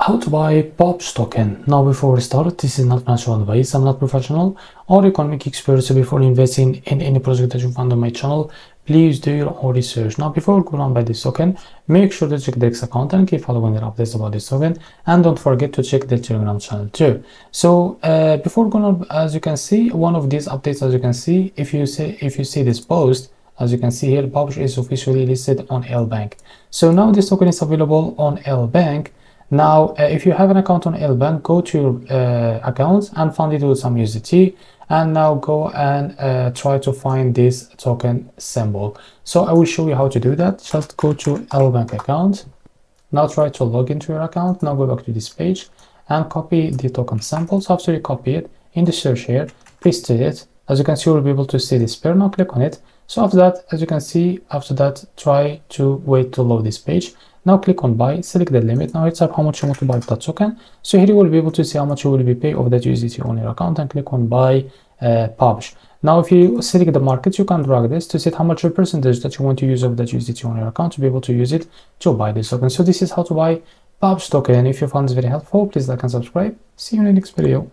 How to buy POPG token. Now before we start, this is not financial advice. I'm not professional or economic expert, so before investing in any project that you find on my channel, please do your own research. Now before we go on buy this token, make sure to check the WEEX account and keep following the updates about this token, and don't forget to check the Telegram channel too. So before going on, as you can see, one of these updates, as you can see, if you see this post, as you can see here, POPG is officially listed on LBank. So now this token is available on LBank. Now, if you have an account on LBank, go to your accounts and fund it with some USDT, and now go and try to find this token symbol. So I will show you how to do that. Just go to LBank account. Now try to log into your account. Now go back to this page and copy the token symbol. So after you copy it, in the search here, paste it. As you can see, you'll be able to see this pair. Now click on it. So after that, as you can see, after that, try to wait to load this page. Now click on buy, select the limit. Now it's up how much you want to buy that token. So here you will be able to see how much you will be paid of that USDT on your account, and click on buy POPG. Now if you select the market, you can drag this to set how much your percentage that you want to use of that USDT on your account to be able to use it to buy this token. So this is how to buy POPG token. If you found this very helpful, please like and subscribe. See you in the next video.